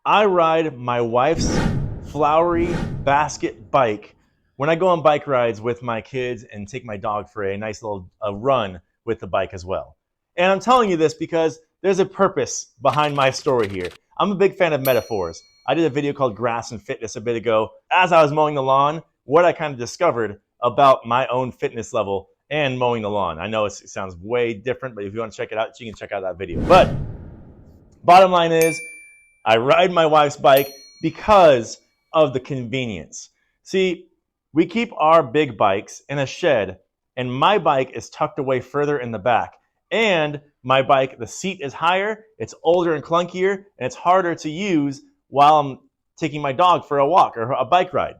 I ride my wife's flowery basket bike when I go on bike rides with my kids and take my dog for a nice little run with the bike as well. And I'm telling you this because there's a purpose behind my story here. I'm a big fan of metaphors. I did a video called Grass and Fitness a bit ago. As I was mowing the lawn, what I kind of discovered about my own fitness level and mowing the lawn. I know it sounds way different, but if you want to check it out, you can check out that video. But bottom line is, I ride my wife's bike because of the convenience. See, we keep our big bikes in a shed, and my bike is tucked away further in the back. And my bike, the seat is higher, it's older and clunkier, and it's harder to use while I'm taking my dog for a walk or a bike ride.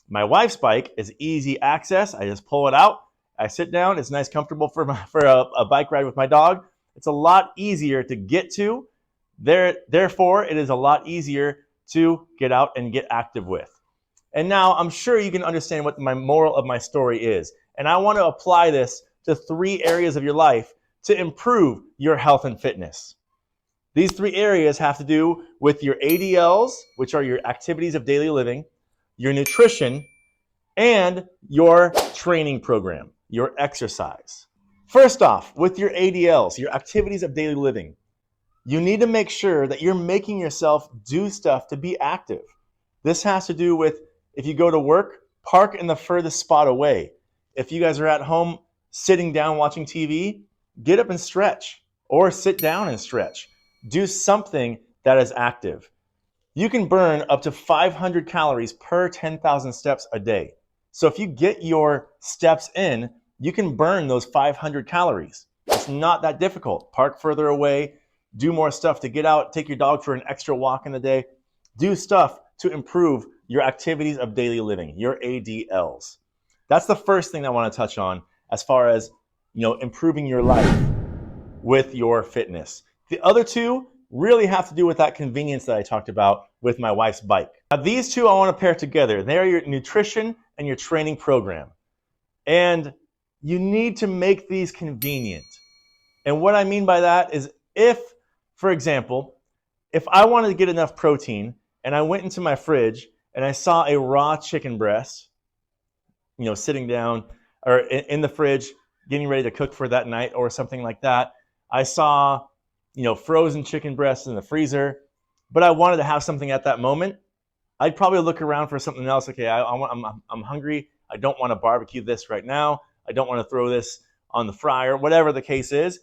My wife's bike is easy access. I just pull it out, I sit down, it's nice, comfortable for a bike ride with my dog. It's a lot easier to get to. Therefore, it is a lot easier to get out and get active with. And now I'm sure you can understand what my moral of my story is. And I want to apply this to 3 areas of your life to improve your health and fitness. These 3 areas have to do with your ADLs, which are your activities of daily living, your nutrition, and your training program, your exercise. First off, with your ADLs, your activities of daily living, you need to make sure that you're making yourself do stuff to be active. This has to do with, if you go to work, park in the furthest spot away. If you guys are at home sitting down watching TV, get up and stretch, or sit down and stretch. Do something that is active. You can burn up to 500 calories per 10,000 steps a day. So if you get your steps in, you can burn those 500 calories. It's not that difficult. Park further away, do more stuff to get out, take your dog for an extra walk in the day. Do stuff to improve your activities of daily living, your ADLs. That's the first thing I want to touch on as far as, improving your life with your fitness. The other 2 really have to do with that convenience that I talked about with my wife's bike. Now, these 2 I want to pair together. They are your nutrition and your training program. And you need to make these convenient. And what I mean by that is, for example, if I wanted to get enough protein and I went into my fridge and I saw a raw chicken breast, sitting down or in the fridge, getting ready to cook for that night or something like that. I saw, frozen chicken breasts in the freezer, but I wanted to have something at that moment. I'd probably look around for something else. Okay, I'm hungry. I don't want to barbecue this right now. I don't want to throw this on the fryer, whatever the case is.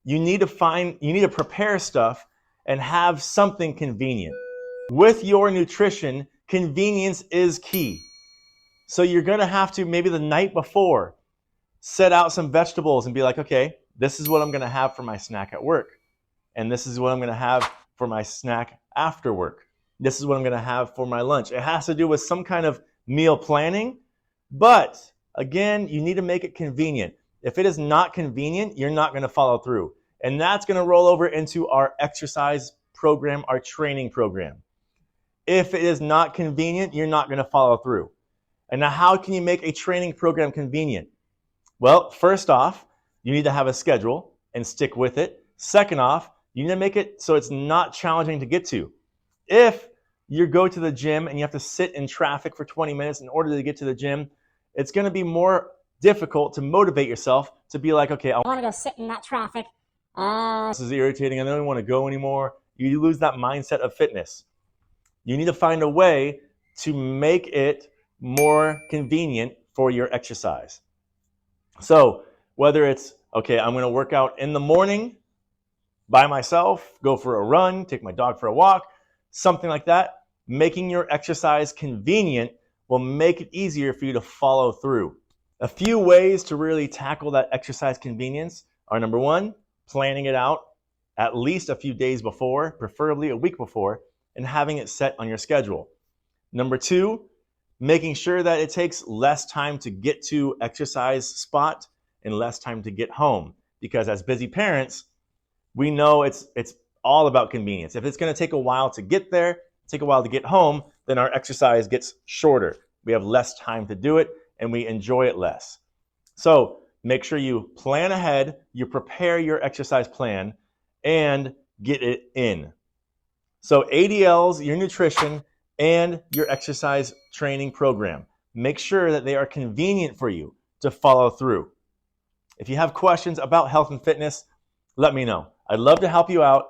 You need to prepare stuff and have something convenient. With your nutrition, convenience is key. So you're going to have to, maybe the night before, set out some vegetables and be like, okay, this is what I'm going to have for my snack at work. And this is what I'm going to have for my snack after work. This is what I'm going to have for my lunch. It has to do with some kind of meal planning. But again, you need to make it convenient. If it is not convenient, you're not going to follow through. And that's going to roll over into our exercise program, our training program. If it is not convenient, you're not going to follow through. And now, how can you make a training program convenient? Well, first off, you need to have a schedule and stick with it. Second off, you need to make it so it's not challenging to get to. If you go to the gym and you have to sit in traffic for 20 minutes in order to get to the gym, it's going to be more difficult to motivate yourself to be like, okay, I want to go sit in that traffic. This is irritating. I don't want to go anymore. You lose that mindset of fitness. You need to find a way to make it more convenient for your exercise. So whether it's, okay, I'm going to work out in the morning by myself, go for a run, take my dog for a walk, something like that, making your exercise convenient will make it easier for you to follow through. A few ways to really tackle that exercise convenience are, number 1, planning it out at least a few days before, preferably a week before, and having it set on your schedule. Number 2, making sure that it takes less time to get to exercise spot and less time to get home. Because as busy parents, we know it's all about convenience. If it's going to take a while to get there, take a while to get home, then our exercise gets shorter. We have less time to do it and we enjoy it less. So make sure you plan ahead, you prepare your exercise plan, and get it in. So ADLs, your nutrition, and your exercise training program. Make sure that they are convenient for you to follow through. If you have questions about health and fitness, let me know. I'd love to help you out.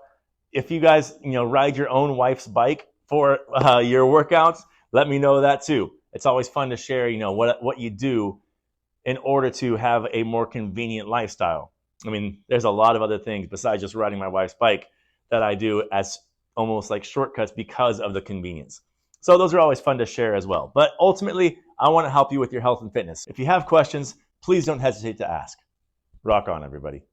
If you guys, ride your own wife's bike for your workouts, let me know that too. It's always fun to share, what you do in order to have a more convenient lifestyle. I mean, there's a lot of other things besides just riding my wife's bike that I do as almost like shortcuts because of the convenience. So those are always fun to share as well. But ultimately, I want to help you with your health and fitness. If you have questions, please don't hesitate to ask. Rock on, everybody.